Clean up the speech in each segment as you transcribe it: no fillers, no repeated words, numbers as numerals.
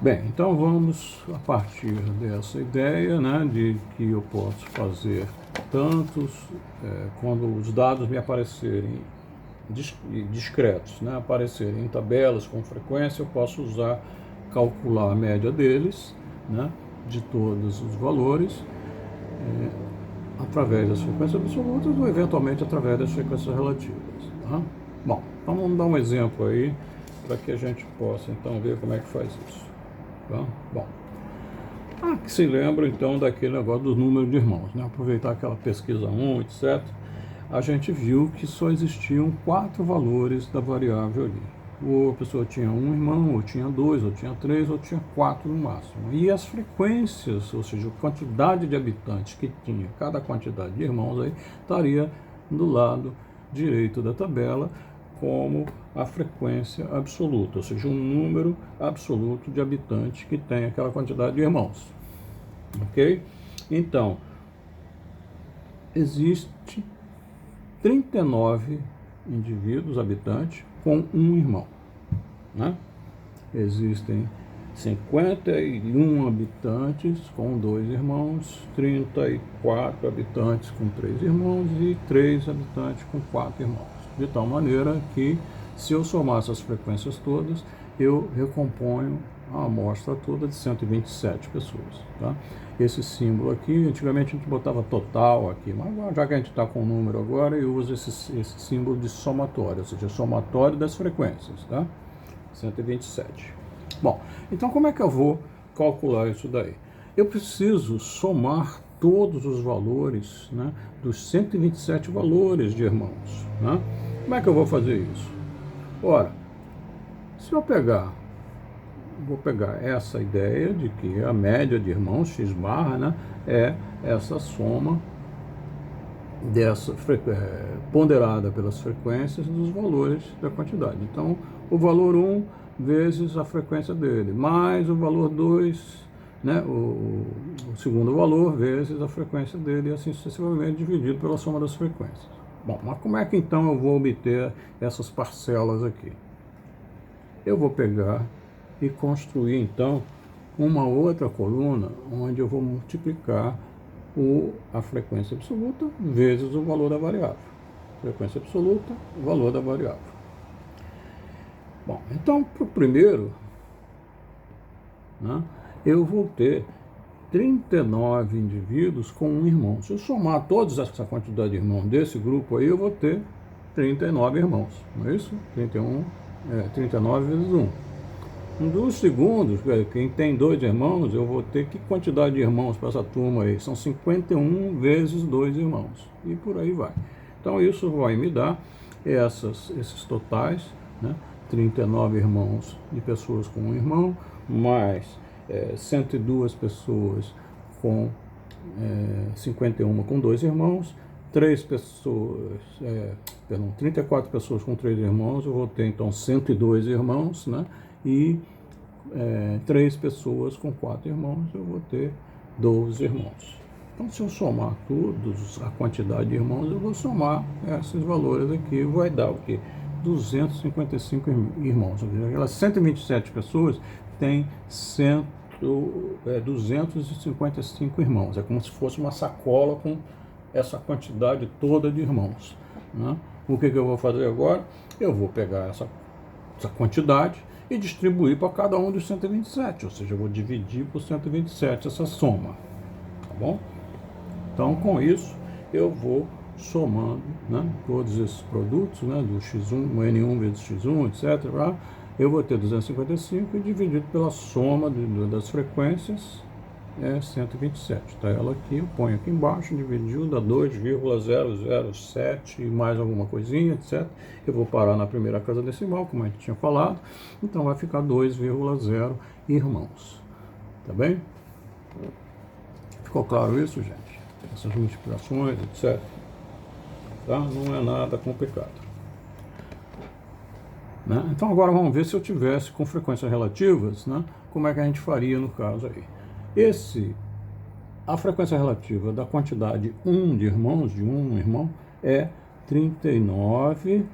Bem, então vamos a partir dessa ideia, né, de que eu posso fazer tantos, quando os dados me aparecerem discretos, né, aparecerem em tabelas com frequência, eu posso calcular a média deles, né, de todos os valores, através das frequências absolutas ou eventualmente através das frequências relativas. Tá? Bom, então vamos dar um exemplo aí para que a gente possa então ver como é que faz isso. Tá? Bom, que se lembra então daquele negócio dos números de irmãos, né? Aproveitar aquela pesquisa 1, etc. A gente viu que só existiam 4 valores da variável ali. Ou a pessoa tinha um irmão, ou tinha 2, ou tinha 3, ou tinha 4 no máximo. E as frequências, ou seja, a quantidade de habitantes que tinha cada quantidade de irmãos aí, estaria do lado direito da tabela como a frequência absoluta, ou seja, um número absoluto de habitantes que tem aquela quantidade de irmãos. Ok? Então, existe 39 indivíduos, habitantes, com um irmão. Né? Existem 51 habitantes com 2 irmãos, 34 habitantes com 3 irmãos e 3 habitantes com 4 irmãos. De tal maneira que, se eu somar essas frequências todas, eu recomponho a amostra toda de 127 pessoas. Tá? Esse símbolo aqui, antigamente a gente botava total aqui, mas já que a gente está com o número agora, eu uso esse símbolo de somatório, ou seja, somatório das frequências. Tá? 127. Bom, então como é que eu vou calcular isso daí? Eu preciso somar todos os valores, né, dos 127 valores de irmãos. Né? Como é que eu vou fazer isso? Ora, se eu vou pegar essa ideia de que a média de irmãos, x barra, né, é essa soma ponderada pelas frequências dos valores da quantidade. Então, o valor 1 vezes a frequência dele, mais o valor 2, né, o segundo valor vezes a frequência dele, e assim sucessivamente, dividido pela soma das frequências. Bom, mas como é que então eu vou obter essas parcelas aqui? Eu vou pegar e construir então uma outra coluna onde eu vou multiplicar a frequência absoluta vezes o valor da variável. Frequência absoluta, o valor da variável. Bom, então para o primeiro, né, eu vou ter 39 indivíduos com um irmão. Se eu somar toda essa quantidade de irmãos desse grupo aí, eu vou ter 39 irmãos, não é isso? 39 vezes 1. Dos segundos, quem tem 2 irmãos, eu vou ter que quantidade de irmãos para essa turma aí? São 51 vezes 2 irmãos. E por aí vai. Então isso vai me dar esses totais, né? 39 irmãos de pessoas com um irmão, mais 102 pessoas com 51 com 2 irmãos, 34 pessoas com 3 irmãos, eu vou ter então 102 irmãos, né? E 3 pessoas com 4 irmãos, eu vou ter 12 irmãos. Então, se eu somar todos, a quantidade de irmãos, eu vou somar esses valores aqui, vai dar o quê? 255 irmãos. Aquelas 127 pessoas têm 255 irmãos. É como se fosse uma sacola com essa quantidade toda de irmãos. Né? O que eu vou fazer agora? Eu vou pegar essa quantidade e distribuir para cada um dos 127, ou seja, eu vou dividir por 127 essa soma, tá bom? Então, com isso, eu vou somando, né, todos esses produtos, né, do x1, o n1 vezes x1, etc., eu vou ter 255 e dividido pela soma das frequências, 127. Tá ela aqui, eu ponho aqui embaixo, dividiu, dá 2,007 e mais alguma coisinha, etc. Eu vou parar na primeira casa decimal, como a gente tinha falado, então vai ficar 2,0 irmãos. Tá bem? Ficou claro isso, gente? Essas multiplicações, etc. Tá? Não é nada complicado. Né? Então agora vamos ver se eu tivesse com frequências relativas, né, como é que a gente faria no caso aí. A frequência relativa da quantidade 1 de irmãos, de um irmão, é 39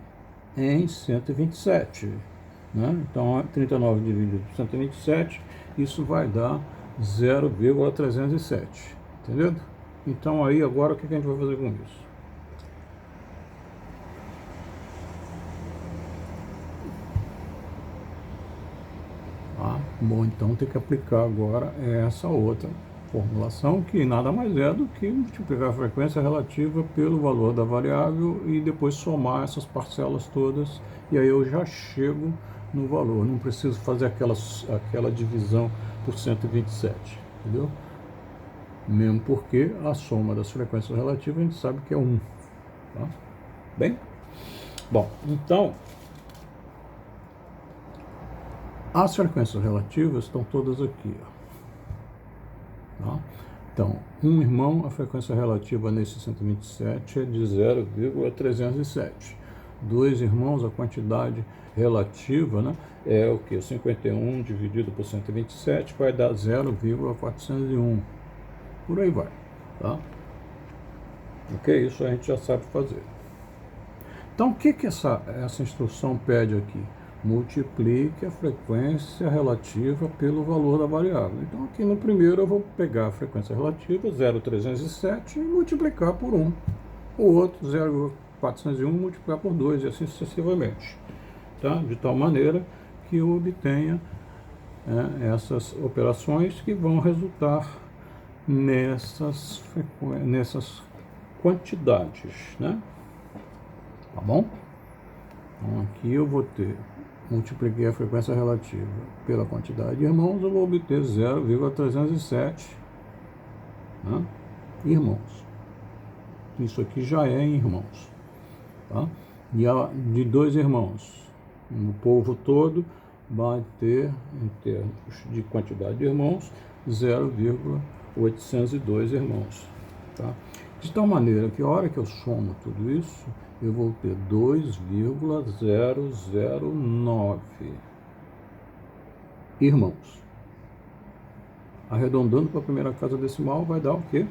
em 127. Né? Então, 39 dividido por 127 isso vai dar 0,307, entendeu? Então aí agora o que a gente vai fazer com isso? Bom, então tem que aplicar agora essa outra formulação, que nada mais é do que multiplicar a frequência relativa pelo valor da variável e depois somar essas parcelas todas, e aí eu já chego no valor, não preciso fazer aquela divisão por 127, entendeu? Mesmo porque a soma das frequências relativas a gente sabe que é 1. Tá? Bem? Bom, então as frequências relativas estão todas aqui. Tá? Então, um irmão, a frequência relativa nesse 127 é de 0,307. Dois irmãos, a quantidade relativa, né, é o que? 51 dividido por 127 vai dar 0,401. Por aí vai. Tá? Ok? Isso a gente já sabe fazer. Então, o que essa instrução pede aqui? Multiplique a frequência relativa pelo valor da variável. Então, aqui no primeiro eu vou pegar a frequência relativa, 0,307, e multiplicar por 1. O outro, 0,401, multiplicar por 2, e assim sucessivamente. Tá? De tal maneira que eu obtenha essas operações que vão resultar nessas quantidades. Né? Tá bom? Então, aqui eu vou ter, multipliquei a frequência relativa pela quantidade de irmãos, eu vou obter 0,307, né, irmãos. Isso aqui já é em irmãos. Tá? E de dois irmãos, no povo todo, vai ter, em termos de quantidade de irmãos, 0,802 irmãos. Tá? De tal maneira que a hora que eu somo tudo isso, eu vou ter 2,009 irmãos. Arredondando para a primeira casa decimal, vai dar o quê?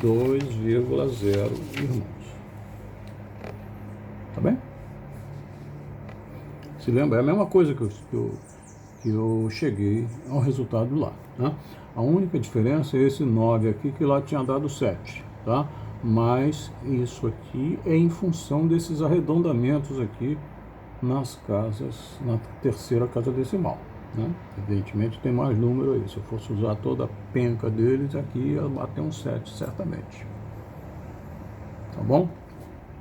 2,0 irmãos. Tá bem? Se lembra? É a mesma coisa que eu cheguei ao resultado lá. Né? A única diferença é esse 9 aqui, que lá tinha dado 7. Tá? Mas isso aqui é em função desses arredondamentos aqui nas casas, na terceira casa decimal. Né? Evidentemente tem mais número aí. Se eu fosse usar toda a penca deles, aqui ia bater um 7, certamente. Tá bom?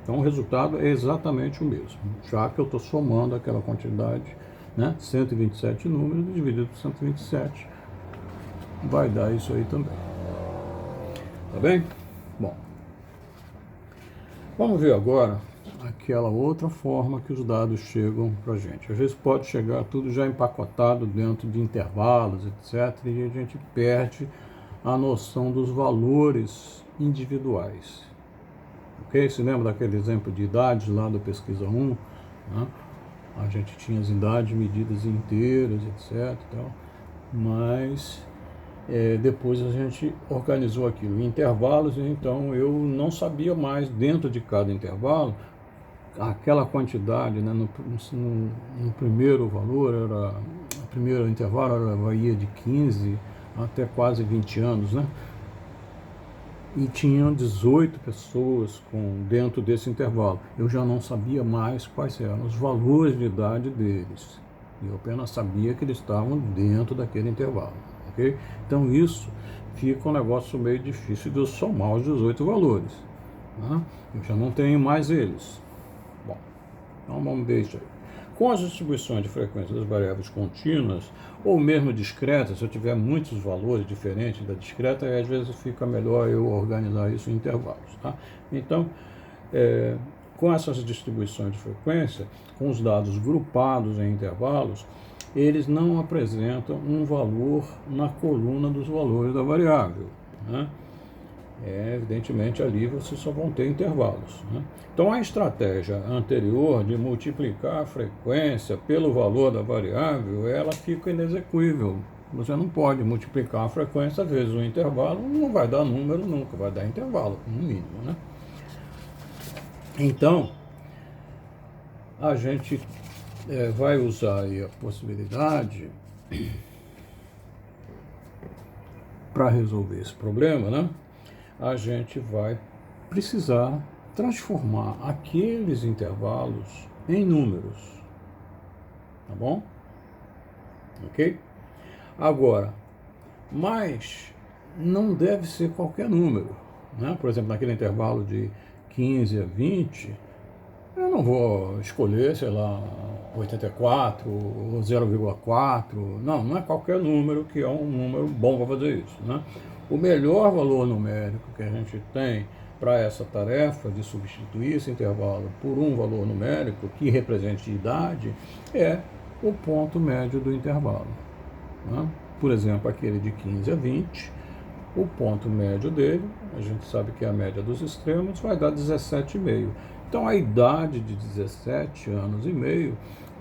Então o resultado é exatamente o mesmo, já que eu estou somando aquela quantidade, né? 127 números dividido por 127, vai dar isso aí também. Tá bem? Bom, vamos ver agora aquela outra forma que os dados chegam para a gente. Às vezes pode chegar tudo já empacotado dentro de intervalos, etc., e a gente perde a noção dos valores individuais. Ok? Se lembra daquele exemplo de idades lá do Pesquisa 1? Né? A gente tinha as idades medidas inteiras, etc. Tal, mas depois a gente organizou aquilo em intervalos, então eu não sabia mais dentro de cada intervalo aquela quantidade, né? No primeiro valor, o primeiro intervalo varia de 15 até quase 20 anos, né? E tinham 18 pessoas dentro desse intervalo. Eu já não sabia mais quais eram os valores de idade deles. Eu apenas sabia que eles estavam dentro daquele intervalo. Okay? Então isso fica um negócio meio difícil de eu somar os 18 valores. Né? Eu já não tenho mais eles. Bom, então vamos ver isso aí. Com as distribuições de frequência das variáveis contínuas, ou mesmo discretas, se eu tiver muitos valores diferentes da discreta, às vezes fica melhor eu organizar isso em intervalos. Tá? Então, com essas distribuições de frequência, com os dados grupados em intervalos, eles não apresentam um valor na coluna dos valores da variável. Né? Evidentemente ali vocês só vão ter intervalos. Né? Então a estratégia anterior de multiplicar a frequência pelo valor da variável, ela fica inexequível. Você não pode multiplicar a frequência vezes o intervalo, não vai dar número nunca, vai dar intervalo, no mínimo. Né? Então, a gente vai usar aí a possibilidade para resolver esse problema, né, a gente vai precisar transformar aqueles intervalos em números, tá bom? Ok? Agora, mas não deve ser qualquer número, né? Por exemplo, naquele intervalo de 15 a 20, eu não vou escolher, sei lá, 84 ou 0,4. Não é qualquer número que é um número bom para fazer isso, né? O melhor valor numérico que a gente tem para essa tarefa de substituir esse intervalo por um valor numérico que represente idade é o ponto médio do intervalo, né? Por exemplo, aquele de 15 a 20, o ponto médio dele, a gente sabe que é a média dos extremos, vai dar 17,5. Então, a idade de 17 anos e meio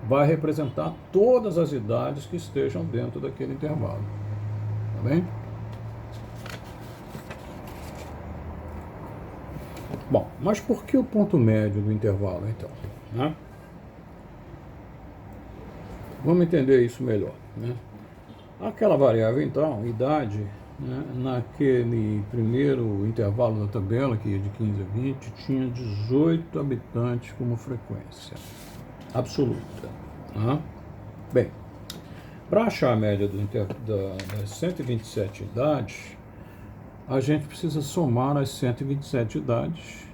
vai representar todas as idades que estejam dentro daquele intervalo. Tá bem? Bom, mas por que o ponto médio do intervalo, então, né? Vamos entender isso melhor, né? Aquela variável, então, idade, né, naquele primeiro intervalo da tabela, que ia de 15 a 20, tinha 18 habitantes como frequência absoluta. Tá? Bem, para achar a média das 127 idades, a gente precisa somar as 127 idades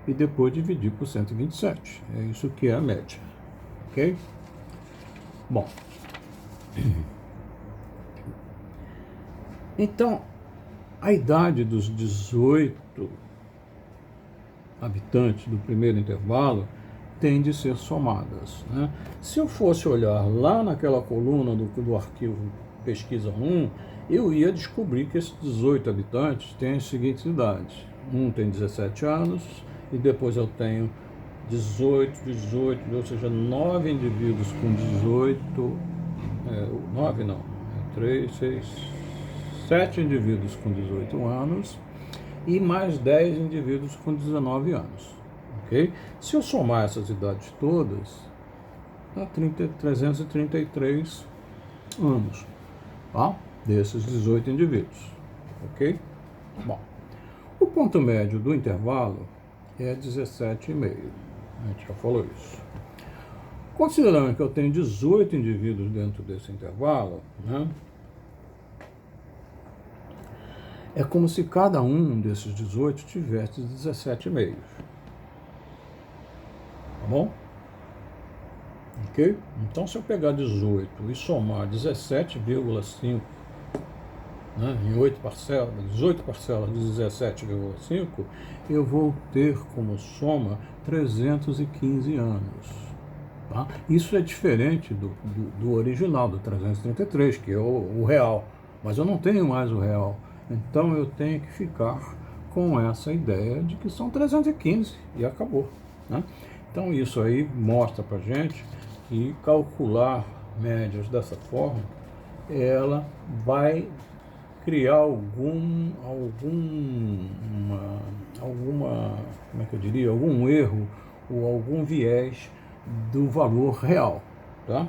e depois dividir por 127. É isso que é a média. Ok? Bom. Então, a idade dos 18 habitantes do primeiro intervalo tem de ser somadas, né? Se eu fosse olhar lá naquela coluna do arquivo pesquisa 1, eu ia descobrir que esses 18 habitantes têm as seguintes idades. Um tem 17 anos e depois eu tenho 18, ou seja, 9 indivíduos com 18, 9 não, 3, 6... 7 indivíduos com 18 anos e mais 10 indivíduos com 19 anos. Okay? Se eu somar essas idades todas, dá 333 anos, tá? Desses 18 indivíduos. Ok? Bom, o ponto médio do intervalo é 17,5. A gente já falou isso. Considerando que eu tenho 18 indivíduos dentro desse intervalo, né? É como se cada um desses 18 tivesse 17,5. Tá bom? Ok? Então, se eu pegar 18 e somar 17,5, né, em 8 parcelas, 18 parcelas de 17,5, eu vou ter como soma 315 anos. Tá? Isso é diferente do original, do 333, que é o real. Mas eu não tenho mais o real. Então eu tenho que ficar com essa ideia de que são 315 e acabou, né? Então isso aí mostra pra gente que calcular médias dessa forma, ela vai criar alguma, como é que eu diria, algum erro ou algum viés do valor real, tá?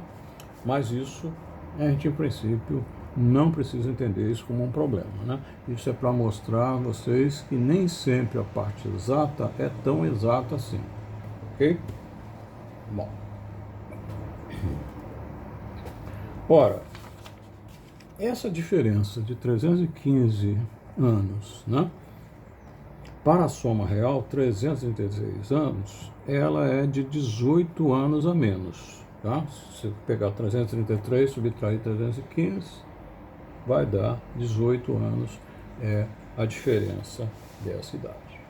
Mas isso a gente, em princípio, não precisa entender isso como um problema, né? Isso é para mostrar a vocês que nem sempre a parte exata é tão exata assim, ok? Bom. Ora, essa diferença de 315 anos, né? Para a soma real, 336 anos, ela é de 18 anos a menos, tá? Se eu pegar 333, subtrair 315, vai dar 18 anos, é a diferença dessa idade.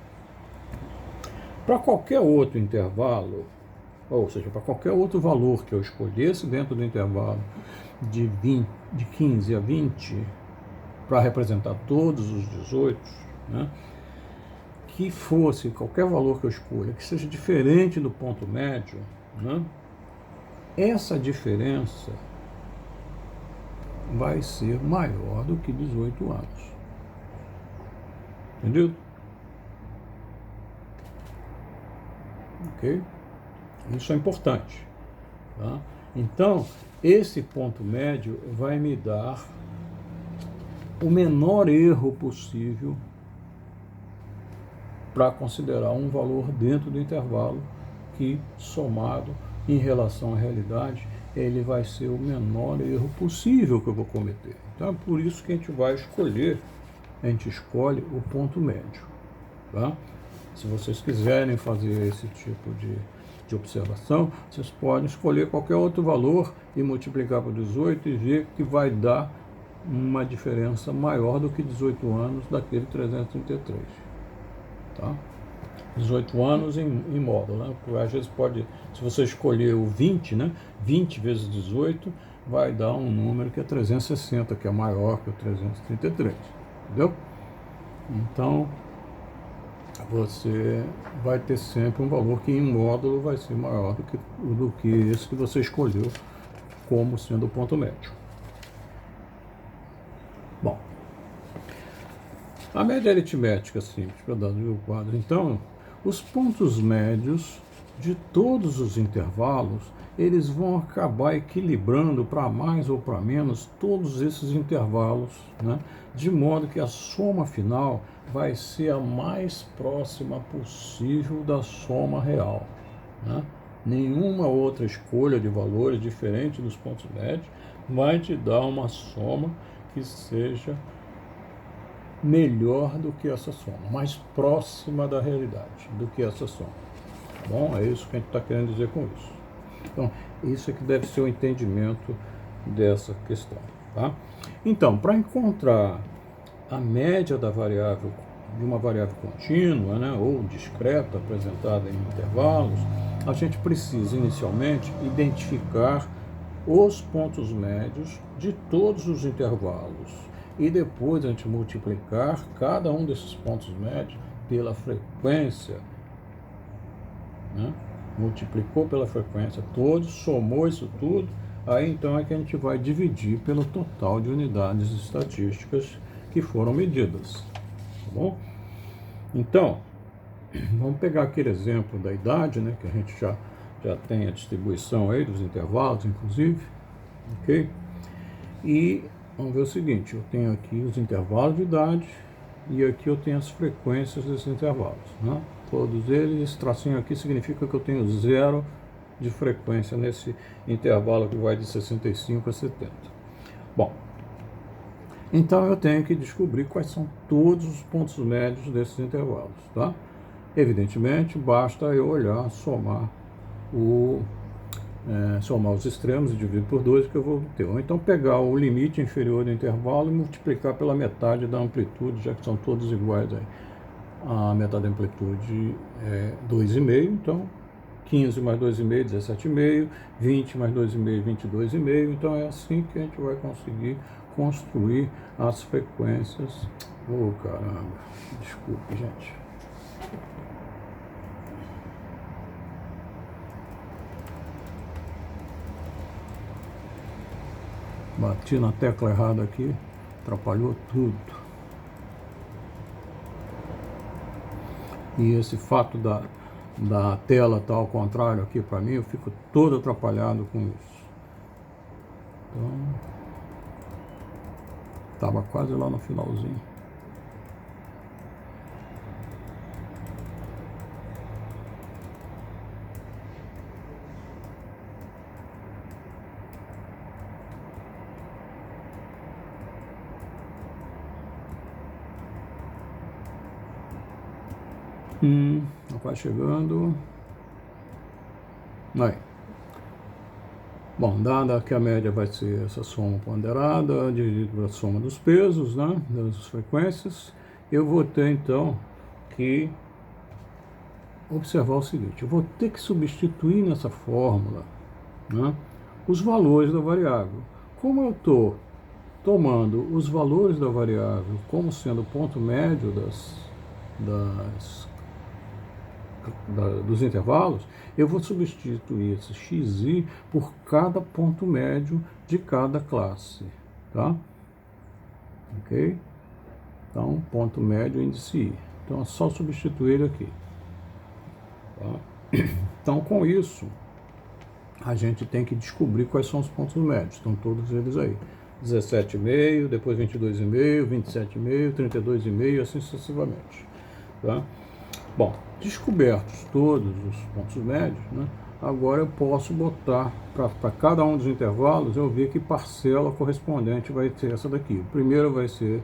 Para qualquer outro intervalo, ou seja, para qualquer outro valor que eu escolhesse dentro do intervalo de 15 a 20, para representar todos os 18, né, que fosse qualquer valor que eu escolha, que seja diferente do ponto médio, né, essa diferença vai ser maior do que 18 anos. Entendido? Ok? Isso é importante. Tá? Então, esse ponto médio vai me dar o menor erro possível para considerar um valor dentro do intervalo que, somado em relação à realidade, ele vai ser o menor erro possível que eu vou cometer. Então é por isso que a gente vai escolher, a gente escolhe o ponto médio. Tá? Se vocês quiserem fazer esse tipo de observação, vocês podem escolher qualquer outro valor e multiplicar por 18 e ver que vai dar uma diferença maior do que 18 anos daquele 333. Tá? 18 anos em módulo, né? Porque às vezes pode, se você escolher o 20, né? 20 vezes 18 vai dar um número que é 360, que é maior que o 333, entendeu? Então, você vai ter sempre um valor que em módulo vai ser maior do que esse que você escolheu como sendo o ponto médio. Bom, a média aritmética simples para dados mil quadros. Então, os pontos médios de todos os intervalos, eles vão acabar equilibrando para mais ou para menos todos esses intervalos, né? De modo que a soma final vai ser a mais próxima possível da soma real, né? Nenhuma outra escolha de valores diferente dos pontos médios vai te dar uma soma que seja melhor do que essa soma, mais próxima da realidade do que essa soma. Tá bom? É isso que a gente está querendo dizer com isso. Então, isso é que deve ser o entendimento dessa questão. Tá? Então, para encontrar a média da variável, de uma variável contínua, né, ou discreta, apresentada em intervalos, a gente precisa inicialmente identificar os pontos médios de todos os intervalos e depois a gente multiplicar cada um desses pontos médios pela frequência, né? Multiplicou pela frequência todos, somou isso tudo, aí então é que a gente vai dividir pelo total de unidades estatísticas que foram medidas, tá bom? Então, vamos pegar aquele exemplo da idade, né, que a gente já tem a distribuição aí dos intervalos, inclusive, ok? E vamos ver o seguinte, eu tenho aqui os intervalos de idade e aqui eu tenho as frequências desses intervalos, né? Todos eles, esse tracinho aqui significa que eu tenho 0 de frequência nesse intervalo que vai de 65 a 70. Bom, então eu tenho que descobrir quais são todos os pontos médios desses intervalos, tá? Evidentemente, basta eu olhar, somar os extremos e dividir por 2 que eu vou obter. Ou então pegar o limite inferior do intervalo e multiplicar pela metade da amplitude, já que são todos iguais aí. A metade da amplitude é 2,5, então 15 mais 2,5, 17,5, 20 mais 2,5, 22,5. Então é assim que a gente vai conseguir construir as frequências. Oh, caramba, desculpe, gente. Bati na tecla errada aqui, atrapalhou tudo. E esse fato da tela estar ao contrário aqui para mim, eu fico todo atrapalhado com isso. Então, estava quase lá no finalzinho. Vai chegando. Aí. Bom, dada que a média vai ser essa soma ponderada, dividido pela soma dos pesos, né, das frequências, eu vou ter então que observar o seguinte, eu vou ter que substituir nessa fórmula, né, os valores da variável. Como eu estou tomando os valores da variável como sendo o ponto médio dos intervalos, eu vou substituir esse xi por cada ponto médio de cada classe, tá? Ok? Então, ponto médio índice i. Então, é só substituir ele aqui. Tá? Então, com isso, a gente tem que descobrir quais são os pontos médios. Estão todos eles aí. 17,5, depois 22,5, 27,5, 32,5, assim sucessivamente. Tá? Bom, descobertos todos os pontos médios, né, agora eu posso botar para cada um dos intervalos, eu ver que parcela correspondente vai ter essa daqui. O primeiro vai ser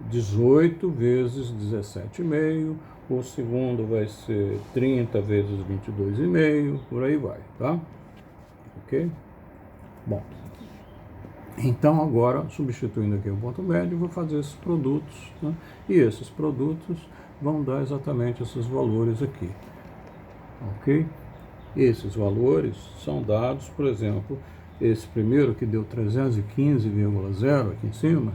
18 vezes 17,5, o segundo vai ser 30 vezes 22,5, por aí vai, tá? Ok? Bom, então agora, substituindo aqui o ponto médio, vou fazer esses produtos, né? E esses produtos vão dar exatamente esses valores aqui, ok? Esses valores são dados, por exemplo, esse primeiro que deu 315,0 aqui em cima,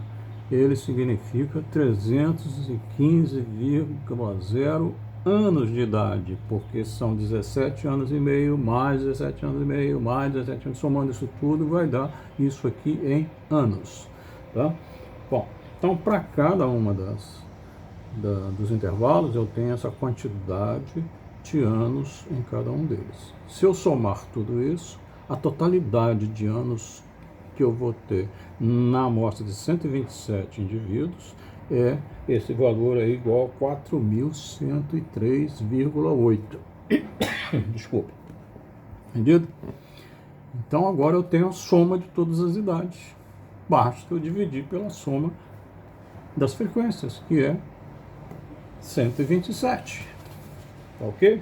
ele significa 315,0 anos de idade, porque são 17 anos e meio, mais 17 anos e meio, mais 17 anos, somando isso tudo, vai dar isso aqui em anos, tá? Bom, então para cada uma dos intervalos eu tenho essa quantidade de anos em cada um deles. Se eu somar tudo isso, a totalidade de anos que eu vou ter na amostra de 127 indivíduos é esse valor aí igual a 4.103,8. Desculpa. Entendido? Então agora eu tenho a soma de todas as idades. Basta eu dividir pela soma das frequências, que é 127. Ok?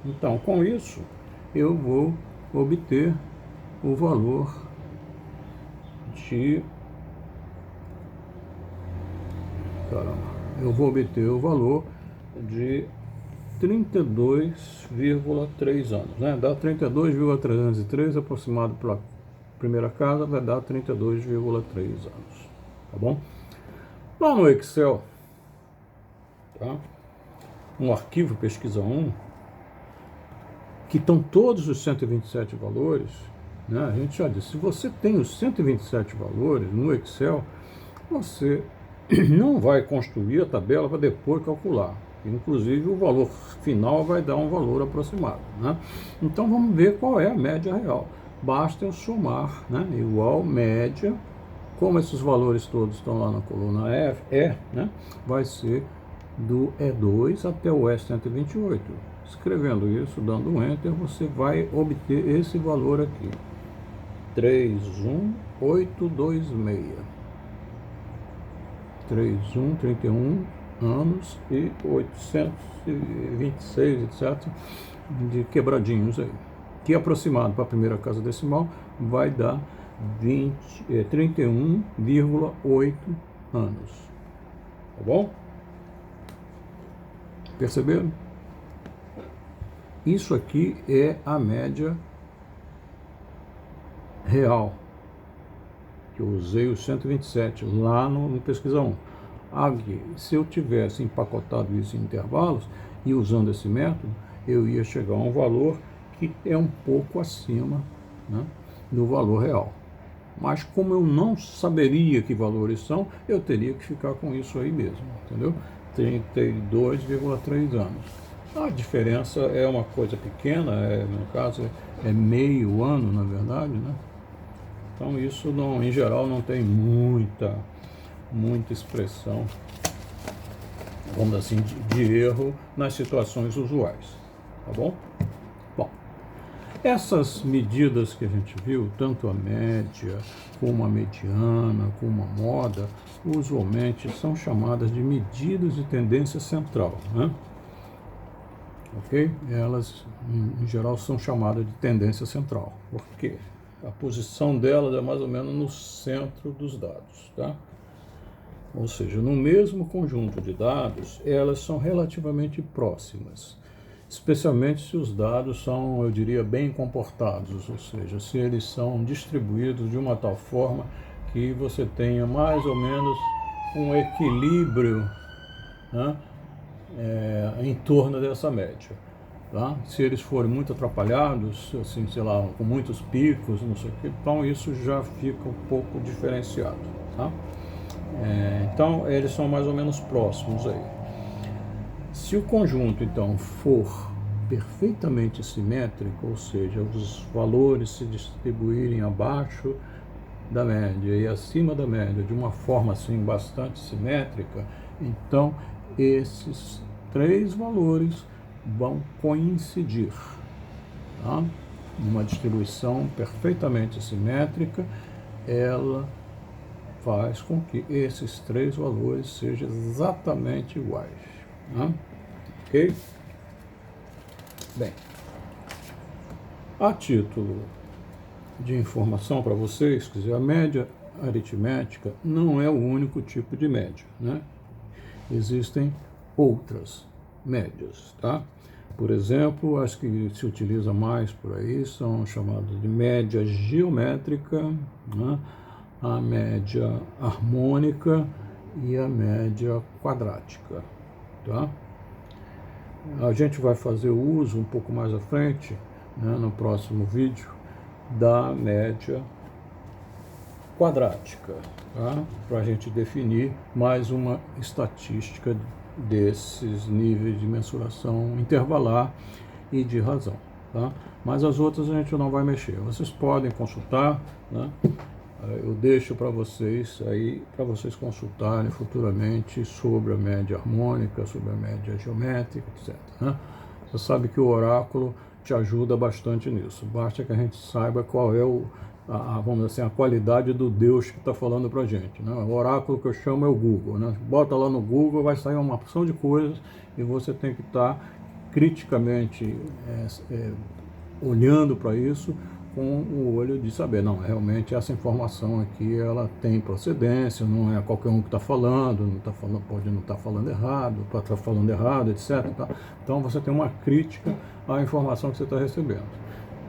Então, com isso, eu vou obter o valor de... Caramba, eu vou obter o valor de 32,3 anos, né? Dá 32,303 aproximado pela primeira casa, vai dar 32,3 anos, tá bom? Lá no Excel, tá? No arquivo pesquisa 1, que estão todos os 127 valores, né? A gente já disse, se você tem os 127 valores no Excel, você não vai construir a tabela para depois calcular. Inclusive o valor final vai dar um valor aproximado, né? Então vamos ver qual é a média real. Basta eu somar, né? Igual média, como esses valores todos estão lá na coluna E, né? Vai ser do E2 até o E128. Escrevendo isso, dando um Enter, você vai obter esse valor aqui. 31826. 31 anos e 826, etc. de quebradinhos aí. Que aproximado para a primeira casa decimal vai dar 31,8 anos. Tá bom? Perceberam? Isso aqui é a média real, que eu usei os 127 lá no pesquisa 1. Aqui, se eu tivesse empacotado isso em intervalos e usando esse método, eu ia chegar a um valor que é um pouco acima, né, do valor real. Mas como eu não saberia que valores são, eu teria que ficar com isso aí mesmo, entendeu? 32,3 anos. A diferença é uma coisa pequena, no caso é meio ano, na verdade, né? Então isso, não, em geral, não tem muita expressão, vamos assim, de erro nas situações usuais, tá bom? Bom, essas medidas que a gente viu, tanto a média, como a mediana, como a moda, usualmente são chamadas de medidas de tendência central, né? Ok? Elas, em geral, são chamadas de tendência central. Por quê? A posição delas é mais ou menos no centro dos dados, tá? Ou seja, no mesmo conjunto de dados, elas são relativamente próximas, especialmente se os dados são, eu diria, bem comportados, ou seja, se eles são distribuídos de uma tal forma que você tenha mais ou menos um equilíbrio, né, em torno dessa média. Tá? Se eles forem muito atrapalhados, assim, sei lá, com muitos picos, não sei o que, então isso já fica um pouco diferenciado. Tá? Então eles são mais ou menos próximos aí. Se o conjunto então for perfeitamente simétrica, ou seja, os valores se distribuírem abaixo da média e acima da média de uma forma assim bastante simétrica, então esses três valores vão coincidir, tá? Uma distribuição perfeitamente simétrica, ela faz com que esses três valores sejam exatamente iguais, tá? Ok? Bem, a título de informação para vocês, quer dizer, a média aritmética não é o único tipo de média, né? Existem outras médias, tá? Por exemplo, as que se utiliza mais por aí são chamadas de média geométrica, né? A média harmônica e a média quadrática, tá? A gente vai fazer o uso um pouco mais à frente, né, no próximo vídeo, da média quadrática, tá? Para a gente definir mais uma estatística desses níveis de mensuração intervalar e de razão, tá? Mas as outras a gente não vai mexer. Vocês podem consultar, né? Eu deixo para vocês aí, para vocês consultarem futuramente sobre a média harmônica, sobre a média geométrica, etc, né? Você sabe que o oráculo te ajuda bastante nisso. Basta que a gente saiba qual é vamos dizer assim, a qualidade do Deus que está falando para a gente, né? O oráculo que eu chamo é o Google, né? Bota lá no Google, vai sair uma porção de coisas e você tem que estar criticamente olhando para isso com o olho de saber, não, realmente essa informação aqui ela tem procedência, não é qualquer um que está falando, não tá falando, pode não estar falando errado, pode estar falando errado, etc. Tá? Então você tem uma crítica à informação que você está recebendo,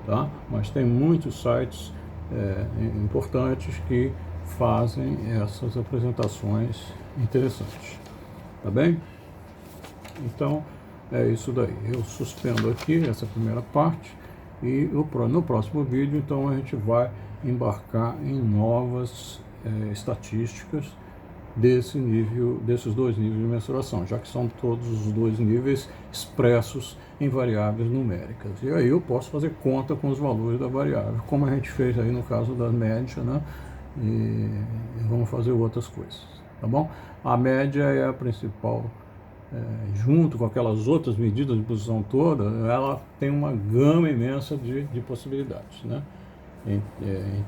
tá? Mas tem muitos sites importantes que fazem essas apresentações interessantes, tá bem? Então é isso daí. Eu suspendo aqui essa primeira parte. E no próximo vídeo, então, a gente vai embarcar em novas estatísticas desses dois níveis de mensuração, já que são todos os dois níveis expressos em variáveis numéricas. E aí eu posso fazer conta com os valores da variável, como a gente fez aí no caso da média, né? E vamos fazer outras coisas, tá bom? A média é a principal. Junto com aquelas outras medidas de posição toda, ela tem uma gama imensa de possibilidades, né? Em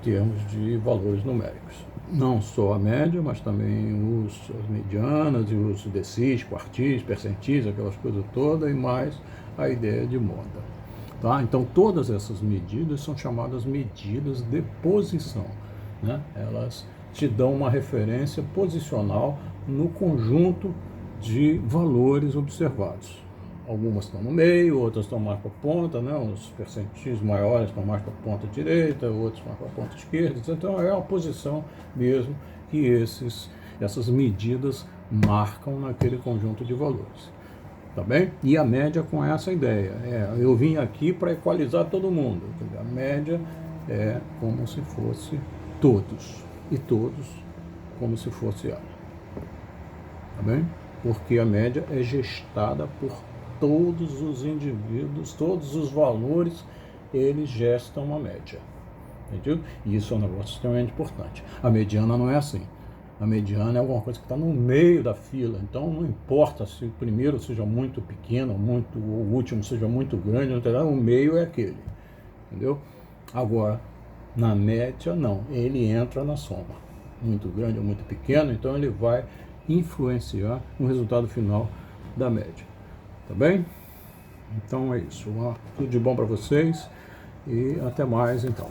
termos de valores numéricos. Não só a média, mas também as medianas e os decis, quartis, percentis, aquelas coisas todas, e mais a ideia de moda. Tá? Então, todas essas medidas são chamadas medidas de posição, né? Elas te dão uma referência posicional no conjunto de valores observados. Algumas estão no meio, outras estão mais para a ponta, né? Os percentis maiores estão mais para a ponta direita, outros mais para a ponta esquerda. Então é uma posição mesmo que essas medidas marcam naquele conjunto de valores. Tá bem? E a média com essa ideia. Eu vim aqui para equalizar todo mundo. A média é como se fosse todos, e todos como se fosse ela. Tá bem? Porque a média é gestada por todos os indivíduos, todos os valores, eles gestam uma média. Entendeu? E isso é um negócio extremamente importante. A mediana não é assim. A mediana é alguma coisa que está no meio da fila, então não importa se o primeiro seja muito pequeno, ou o último seja muito grande, o meio é aquele. Entendeu? Agora, na média, não. Ele entra na soma. Muito grande ou muito pequeno, então ele vai influenciar no resultado final da média. Tá bem? Então é isso. Tudo de bom para vocês e até mais então.